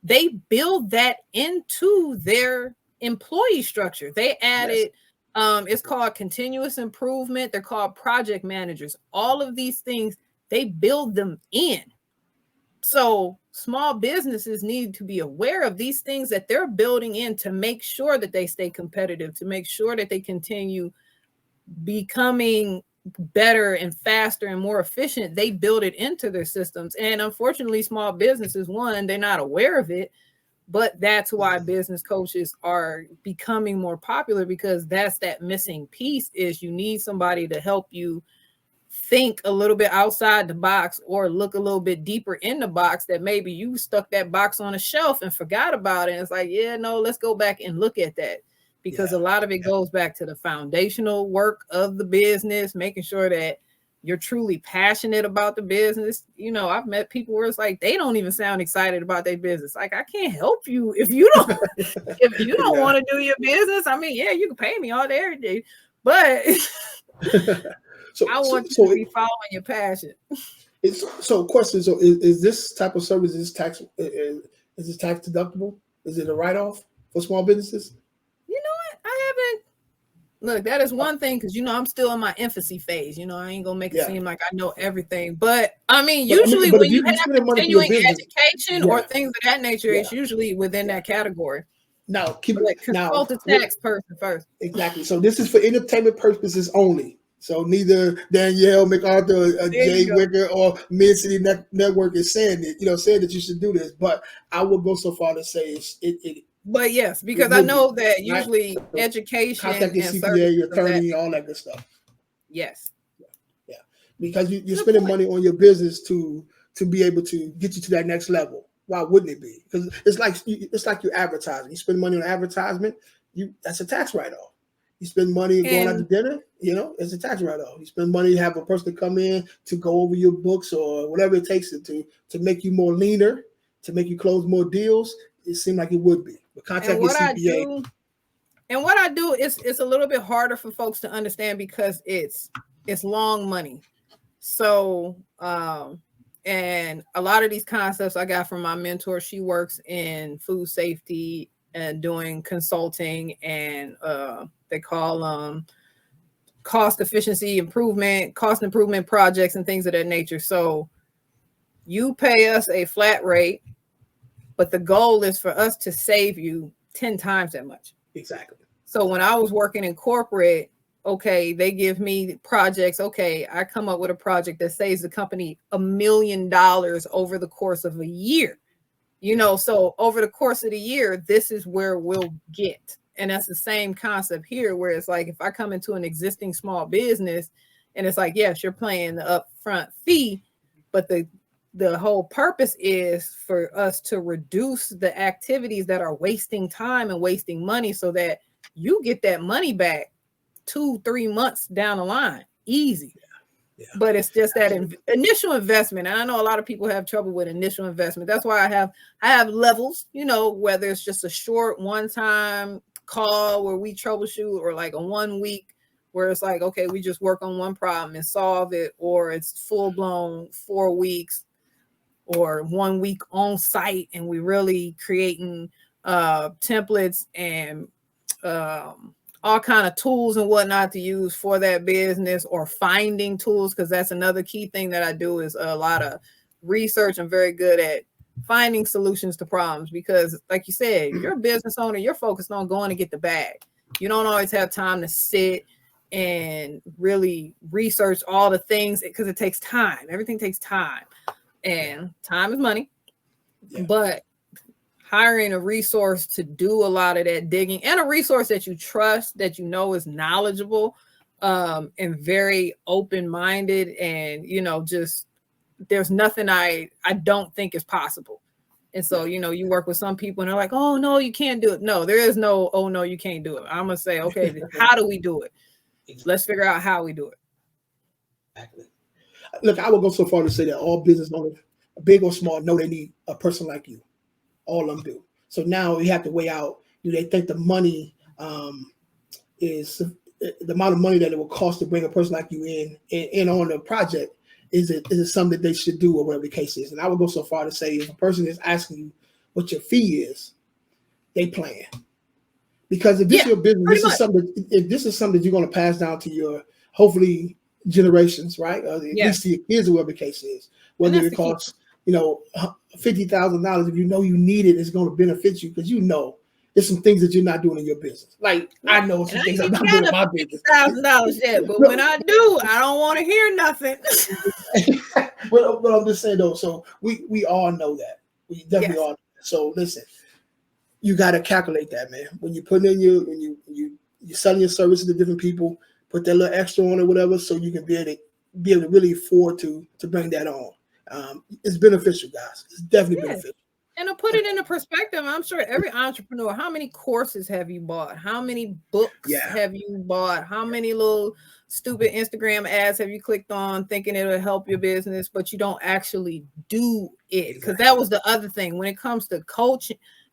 They build that into their employee structure. They added it's called continuous improvement. They're called project managers. All of these things, they build them in. So small businesses need to be aware of these things that they're building in to make sure that they stay competitive, to make sure that they continue becoming better and faster and more efficient. They build it into their systems. And unfortunately, small businesses, one, they're not aware of it. But that's why business coaches are becoming more popular because that's that missing piece is you need somebody to help you think a little bit outside the box or look a little bit deeper in the box that maybe you stuck that box on a shelf and forgot about it. And it's like, yeah, no, let's go back and look at that because a lot of it goes back to the foundational work of the business, making sure that you're truly passionate about the business. You know, I've met people where it's like they don't even sound excited about their business. Like, I can't help you if you don't want to do your business. I mean, yeah, you can pay me all day every day, but I want you to be following your passion. Question. So is this type of service is tax deductible? Is it a write-off for small businesses? You know what? I haven't. Look, that is one thing because I'm still in my infancy phase. I ain't gonna make it seem like I know everything. But I mean, usually when you have continuing education or things of that nature, it's usually within that category. Now, consult the tax person first. Exactly. So this is for entertainment purposes only. So neither Danielle, MacArthur, Jay Wicker, or Mid-City Network is saying that you should do this. But I would go so far to say it. But yes, because I know that usually education contact your CPA, your attorney, all that good stuff. Yes. Yeah. Because you're spending money on your business to be able to get you to that next level. Why wouldn't it be? Because it's like you're advertising. You spend money on advertisement, that's a tax write-off. You spend money going out to dinner, it's a tax write-off. You spend money to have a person to come in to go over your books or whatever it takes to make you more leaner, to make you close more deals. It seemed like it would be. But contact your CPA. And what I do is it's a little bit harder for folks to understand because it's long money. So and a lot of these concepts I got from my mentor. She works in food safety and doing consulting and they call cost improvement projects and things of that nature. So you pay us a flat rate, but the goal is for us to save you 10 times that much. Exactly. So when I was working in corporate, okay, they give me projects. Okay, I come up with a project that saves the company $1 million over the course of a year. So over the course of the year, this is where we'll get. And that's the same concept here, where it's like, if I come into an existing small business and it's like, yes, you're paying the upfront fee, but the whole purpose is for us to reduce the activities that are wasting time and wasting money so that you get that money back 2-3 months down the line. Easy. Yeah. But it's just that initial investment. And I know a lot of people have trouble with initial investment. That's why I have levels, whether it's just a short one-time call where we troubleshoot or like a 1 week where it's like, okay, we just work on one problem and solve it, or it's full-blown 4 weeks or 1 week on site and we really creating templates and all kind of tools and whatnot to use for that business, or finding tools, because that's another key thing that I do is a lot of research. I'm very good at finding solutions to problems because, like you said, you're a business owner, you're focused on going to get the bag. You don't always have time to sit and really research all the things because it takes time. Everything takes time, and time is money. Yeah. But hiring a resource to do a lot of that digging, and a resource that you trust, that is knowledgeable and very open-minded, and just there's nothing I don't think is possible. And so, you work with some people and they're like, oh, no, you can't do it. No, there is no, oh, no, you can't do it. I'm going to say, okay, how do we do it? Let's figure out how we do it. Exactly. Look, I would go so far to say that all business owners, big or small, know they need a person like you. All of them do. So now you have to weigh out, do they think the money is the amount of money that it will cost to bring a person like you in on the project? Is it something that they should do, or whatever the case is? And I would go so far to say, if a person is asking you what your fee is, they plan. Because if this is your business, this is something that you're going to pass down to your, hopefully, generations, right? Or at least to your kids, or whatever the case is. Whether it costs, $50,000, if you know you need it, it's going to benefit you, because there's some things that you're not doing in your business. Like, I know some things I'm not doing in my business. $50,000 yet, but when I do, I don't want to hear nothing. But I'm just saying, though, so we all know that. We definitely all know that. So listen, you got to calculate that, man. When you're putting in you're selling your services to different people, put that little extra on or whatever, so you can be able to really afford to bring that on. It's beneficial, guys. It's definitely beneficial. And to put it into perspective, I'm sure every entrepreneur, how many courses have you bought? How many books have you bought? How many little stupid Instagram ads have you clicked on thinking it'll help your business, but you don't actually do it? Because that was the other thing. When it comes to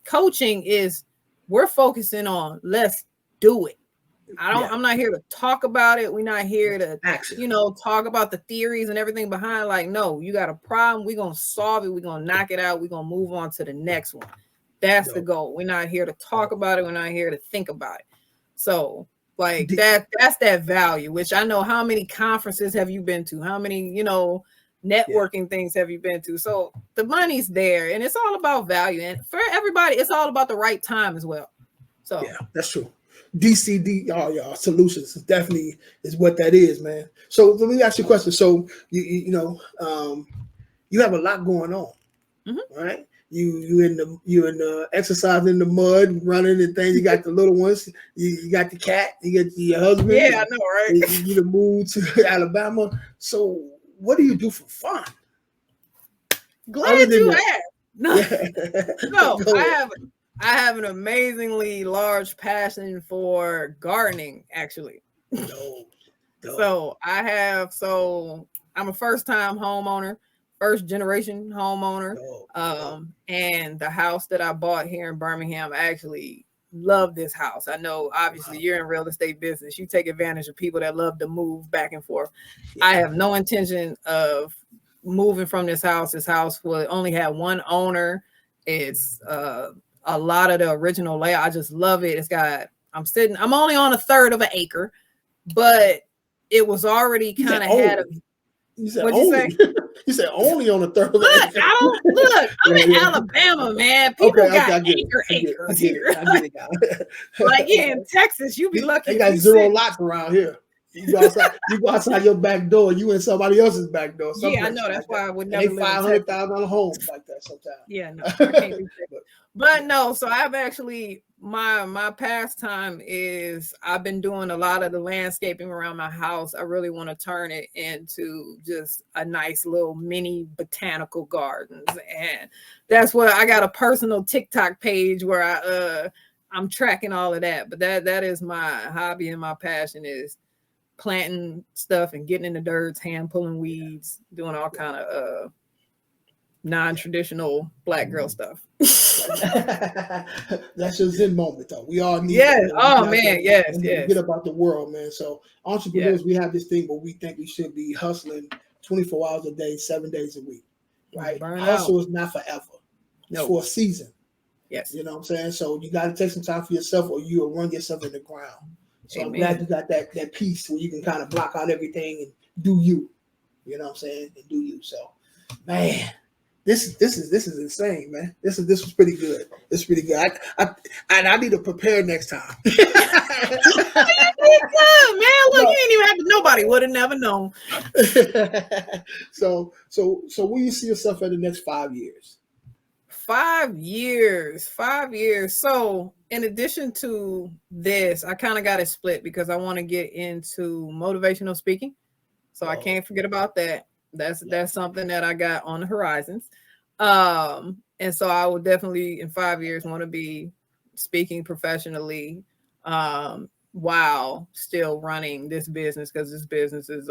coaching is we're focusing on let's do it. I'm not here to talk about it. We're not here to, talk about the theories and everything behind. Like, no, you got a problem. We're going to solve it. We're going to knock it out. We're going to move on to the next one. That's the goal. We're not here to talk about it. We're not here to think about it. So like that's that value, which I know how many conferences have you been to? How many, networking things have you been to? So the money's there, and it's all about value. And for everybody, it's all about the right time as well. So yeah, that's true. DCD, y'all solutions definitely is what that is, man. So let me ask you a question. So you have a lot going on, right? You in the exercising in the mud, running and things. You got the little ones. You got the cat. You got your husband. Yeah, I know, right? You move to Alabama. So what do you do for fun? Glad you asked. No, I have an amazingly large passion for gardening, actually. So I'm a first-time homeowner, first-generation homeowner. And the house that I bought here in Birmingham, I actually love this house. I know, obviously, you're in real estate business. You take advantage of people that love to move back and forth. I have no intention of moving from this house. This house will only have one owner. It's a lot of the original layout. I just love it. I'm only on a third of an acre, but it was already kind of had what'd you say? You said only on a third of an acre. I'm in Alabama, man. People got acres here. I get it. Like in Texas, you be lucky. They got zero lots around here. You go outside your back door, you in somebody else's back door. I know. That's why I would never live in $500,000 homes like that sometimes. Yeah, no, I can't do that. But no, so I've actually my pastime is I've been doing a lot of the landscaping around my house. I really want to turn it into just a nice little mini botanical gardens, and that's what I got a personal TikTok page where I'm tracking all of that. But that is my hobby and my passion is planting stuff and getting in the dirt, hand pulling weeds, doing all kind of non-traditional Black girl stuff. That's your Zen moment, though. We all need that. Oh man, yes. Get about the world, man. So entrepreneurs, we have this thing, but we think we should be hustling 24 hours a day, 7 days a week. Right? Hustle is not forever. It's for a season. Yes. You know what I'm saying? So you got to take some time for yourself, or you will run yourself in the ground. So I'm glad you got that piece where you can kind of block out everything and do you. You know what I'm saying? And do you. So, man, this is insane, man. This was pretty good. It's pretty good. I need to prepare next time. You did good, man. Look, you ain't even have to. Nobody would have never known. So where you see yourself in the next 5 years? 5 years. So in addition to this, I kind of got it split because I want to get into motivational speaking. So I can't forget about that. That's something that I got on the horizons. And so I will definitely in 5 years want to be speaking professionally while still running this business, because this business is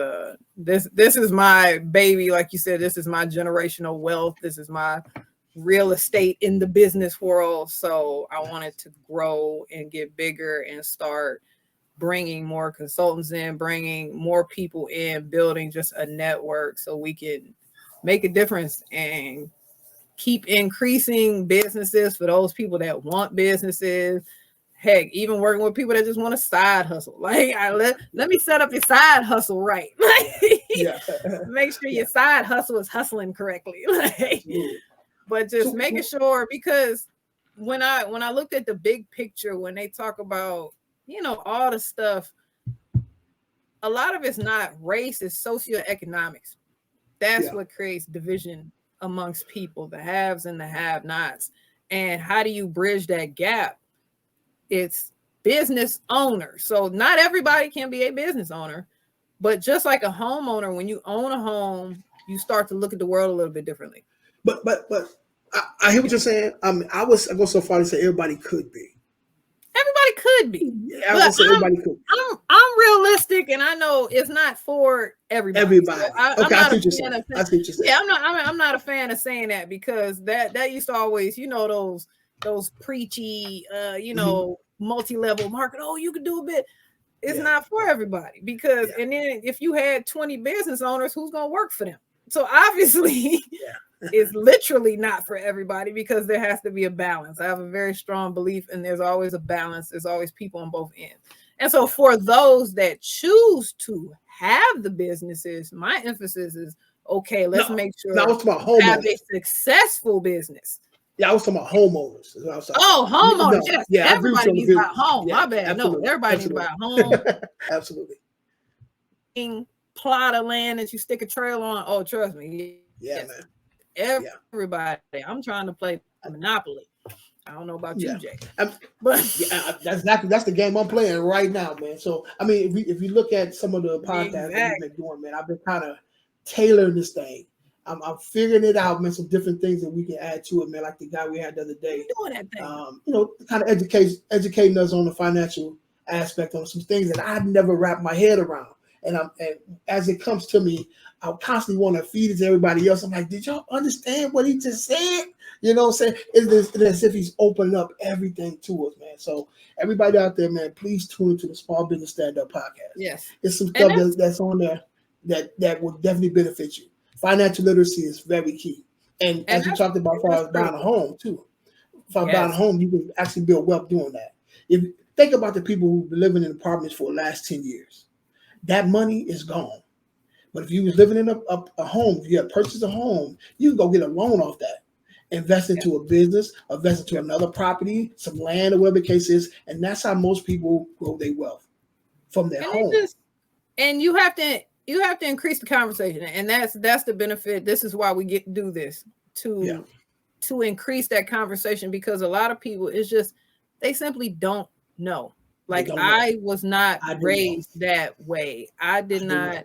this is my baby. Like you said, this is my generational wealth. This is my real estate in the business world. So I wanted to grow and get bigger and start bringing more consultants in, bringing more people in, building just a network so we can make a difference and keep increasing businesses for those people that want businesses. Heck, even working with people that just want a side hustle. Like, let me set up your side hustle right. Make sure your side hustle is hustling correctly. But just making sure, because when I looked at the big picture, when they talk about, all the stuff, a lot of it's not race, it's socioeconomics. That's what creates division amongst people, the haves and the have-nots. And how do you bridge that gap? It's business owner. So not everybody can be a business owner, but just like a homeowner, when you own a home, you start to look at the world a little bit differently. But I hear what you're saying. I go so far to say everybody could be. Everybody could be. I would say everybody could. I'm realistic, and I know it's not for everybody. So I'm not a fan of saying. Yeah, I'm not a fan of saying that, because that used to always, those preachy, multi-level market. Oh, you could do a bit. It's not for everybody, because and then if you had 20 business owners, who's gonna work for them? So obviously. It's literally not for everybody, because there has to be a balance. I have a very strong belief, and there's always a balance. There's always people on both ends. And so for those that choose to have the businesses, my emphasis is, okay, let's make sure you have a successful business. Yeah, I was talking about homeowners. Homeowners. Yes. Everybody needs to buy a home. My bad. Absolutely. No, everybody needs to buy a home. Absolutely. Plot of land that you stick a trail on. Oh, trust me. Man. Everybody. I'm trying to play Monopoly. I don't know about you, Jay. That's the game I'm playing right now, man. So I mean, if you look at some of the podcasts that we've been doing, man, I've been kind of tailoring this thing. I'm figuring it out, man. Some different things that we can add to it, man. Like the guy we had the other day, doing that thing. Kind of educating us on the financial aspect on some things that I've never wrapped my head around. And as it comes to me, I constantly want to feed it to everybody else. I'm like, did y'all understand what he just said? You know what I'm saying? It's as if he's opening up everything to us, man. So everybody out there, man, please tune into the Small Business Stand-Up podcast. Yes. There's some stuff that's on there that will definitely benefit you. Financial literacy is very key. And as you talked about, as far as buying a home, too. Buying a home, you can actually build wealth doing that. If think about the people who've been living in apartments for the last 10 years. That money is gone. But if you was living in a home, if you had purchased a home, you can go get a loan off that, invest into a business, invest into another property, some land, or whatever the case is, and that's how most people grow their wealth from their home. And you have to increase the conversation, and that's the benefit. This is why we do this to increase that conversation, because a lot of people, it's just they simply don't know. Like I was not raised that way. I did not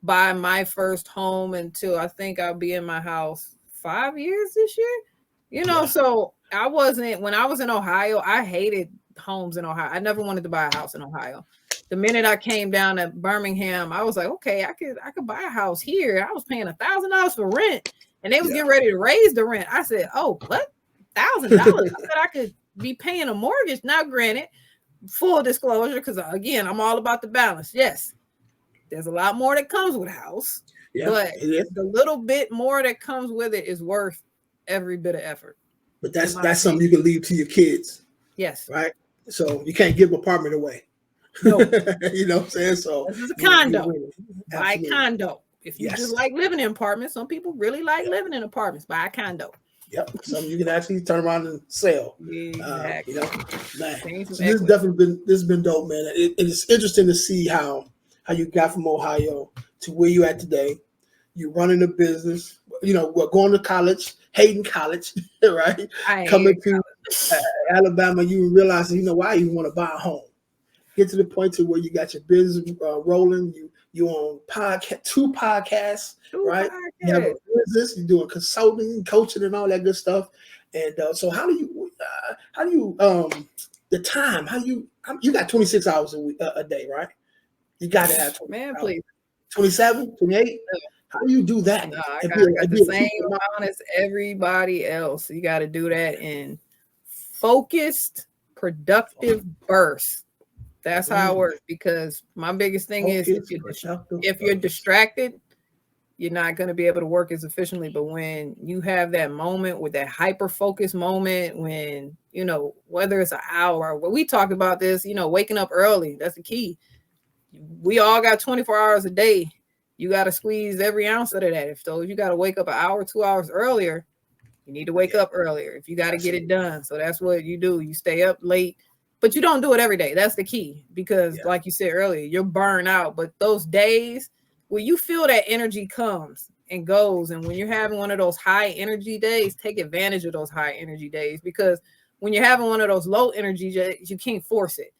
buy my first home until I think I'll be in my house 5 years this year. So I wasn't, when I was in Ohio, I hated homes in Ohio. I never wanted to buy a house in Ohio. The minute I came down to Birmingham, I was like, okay, I could buy a house here. I was paying $1,000 for rent, and they was getting ready to raise the rent. I said, oh, what? $1,000? I said I could be paying a mortgage. Now, granted, full disclosure, because again, I'm all about the balance. Yes, there's a lot more that comes with a house, but the little bit more that comes with it is worth every bit of effort. But that's something you can leave to your kids. Yes. Right? So you can't give an apartment away. No. You know what I'm saying? So this is a condo. Buy a condo. If you just like living in apartments, some people really like living in apartments. Buy a condo. Yep. Something you can actually turn around and sell. Exactly. Man. So this has been dope, man. It's interesting to see how you got from Ohio to where you at today. You're running a business. We're going to college, hating college, right? Coming to Alabama, you realize, why you want to buy a home. Get to the point to where you got your business rolling. You on two podcasts, right? You have a business. You're doing consulting, coaching, and all that good stuff. And so how do you the time? You got 26 hours a day, right? You got to have 20 Man, hours. please. 27, 28? How do you do that? No, I And got be the a same peak amount as everybody else. You got to do that in focused, productive bursts. That's how it works. Because my biggest thing is if you're distracted, you're not going to be able to work as efficiently. But when you have that moment with that hyper focus moment, when, you know, whether it's an hour, well, we talked about this, you know, waking up early, that's the key. We all got 24 hours a day. You got to squeeze every ounce of that. If you got to wake up an hour, 2 hours earlier, you need to wake up earlier if you got to get it done. So that's what you do. You stay up late, but you don't do it every day. That's the key, because like you said earlier, you're burned out. But those days where you feel that energy comes and goes, and when you're having one of those high energy days, take advantage of those high energy days, because when you're having one of those low energy days, you can't force it.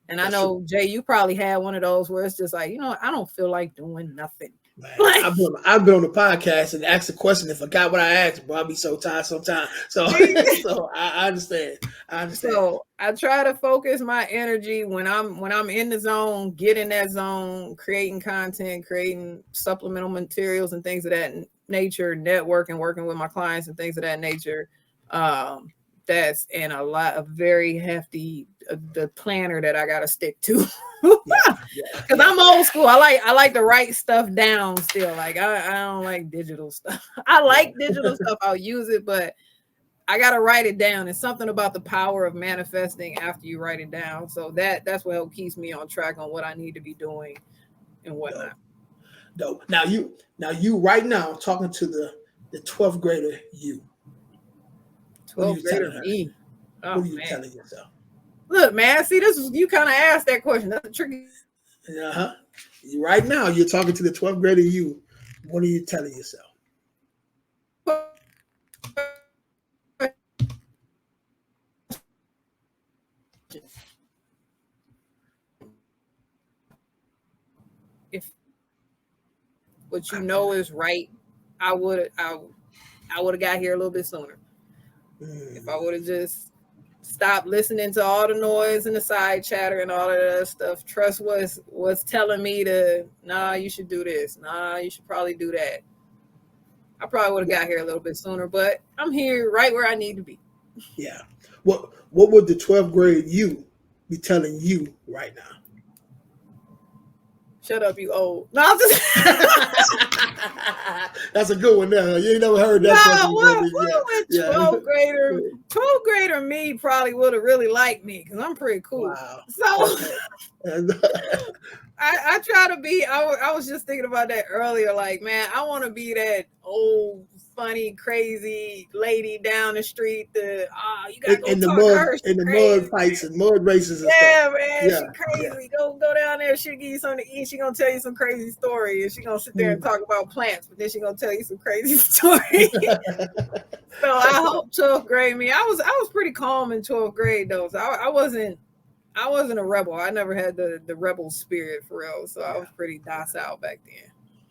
And I know, Jay, you probably had one of those where it's just like, you know, I don't feel like doing nothing. Man, I've been on the podcast and asked a question and forgot what I asked, bro. I'll be so tired sometimes. So, so I understand. So I try to focus my energy when I'm in the zone, get in that zone, creating content, creating supplemental materials and things of that nature, networking, working with my clients and things of that nature. That's and a lot of very hefty the planner that I gotta stick to. Because I'm old school. I like to write stuff down still. Like I don't like digital stuff. I like digital stuff. I'll use it, but I gotta write it down. It's something about the power of manifesting after you write it down. So that's what keeps me on track on what I need to be doing and whatnot. Dope. Now you right now talking to the 12th grader you. 12th grader me. Oh, what are you telling yourself? Look, man, see, you kind of asked that question. That's a tricky. Right now, you're talking to the 12th grader you. What are you telling yourself? If what you know is right, I would have got here a little bit sooner. If I would have just stopped listening to all the noise and the side chatter and all of that stuff, trust was telling me to, nah, you should do this. Nah, you should probably do that. I probably would have got here a little bit sooner, but I'm here right where I need to be. Yeah. What would the 12th grade you be telling you right now? Shut up, you old. No, I'm just That's a good one now. You ain't never heard that. No, 12th grader me probably would have really liked me because I'm pretty cool. Wow. So I try to be, I was just thinking about that earlier. Like, man, I want to be that old, funny, crazy lady down the street. You gotta go in the talk mud, to her. In the mud fights and mud races and stuff. Man, she crazy. Go down there. She'll give you something to eat. She gonna tell you some crazy story, and she gonna sit there and talk about plants, but then she gonna tell you some crazy story. So I hope 12th grade me. I was pretty calm in 12th grade though. So I wasn't a rebel. I never had the rebel spirit for real. So I was pretty docile back then.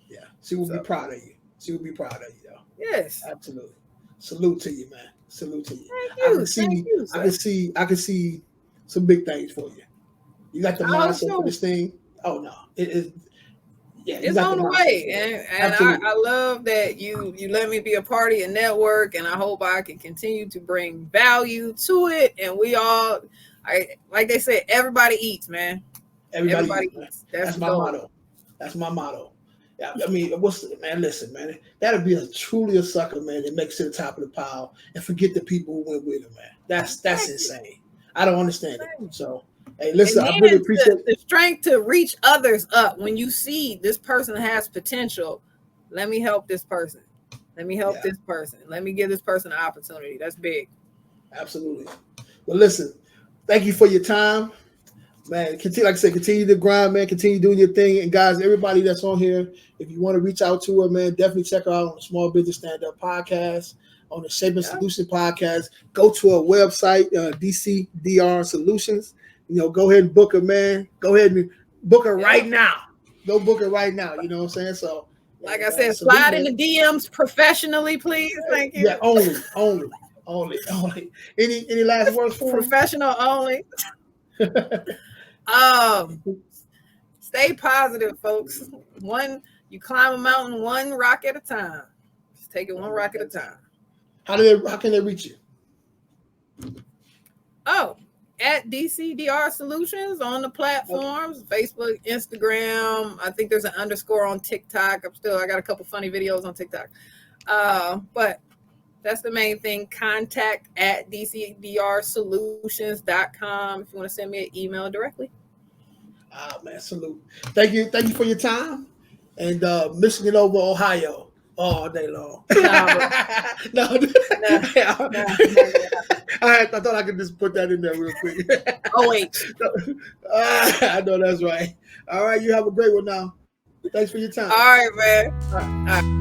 Yeah, she would be proud of you. She would be proud of you though. Yes, absolutely. Salute to you, man. Salute to you. Thank you. I can see some big things for you. You got the mindset for this thing. Oh no, it is. Yeah, it's on the way, and I love that you let me be a party and network, and I hope I can continue to bring value to it. And we all, like they said, everybody eats, man. Everybody eats. That's my motto. That's my motto. I mean, listen, man, that'd be truly a sucker, man, that makes it to the top of the pile and forget the people who went with him, man. That's insane. I don't understand it. So, hey, listen, I really appreciate the strength to reach others up. When you see this person has potential, let me help this person. Let me help this person. Let me give this person an opportunity. That's big. Absolutely. Well, listen, thank you for your time. Man, continue to grind, man. Continue doing your thing. And guys, everybody that's on here, if you want to reach out to her, man, definitely check her out on the Small Business Stand-Up podcast, on the Shaping Solution podcast. Go to her website, DCDR Solutions. Go ahead and book her, man. Go ahead and book her right now. Go book her right now. You know what I'm saying? So, like I said, slide in the DMs professionally, please. Thank you. Yeah, only. Only. Any last words for him? Professional only. Stay positive, folks. You climb a mountain one rock at a time. Just take it one rock at a time. How can they reach you? Oh, at DCDR Solutions on the platforms, Facebook, Instagram. I think there's an _ on TikTok. I got a couple funny videos on TikTok. But that's the main thing. Contact at DCDRsolutions.com if you want to send me an email directly. Man, salute. Thank you for your time. And Michigan over Ohio all day long. No. I thought I could just put that in there real quick. I know that's right. All right, you have a great one now. Thanks for your time. All right, man. All right.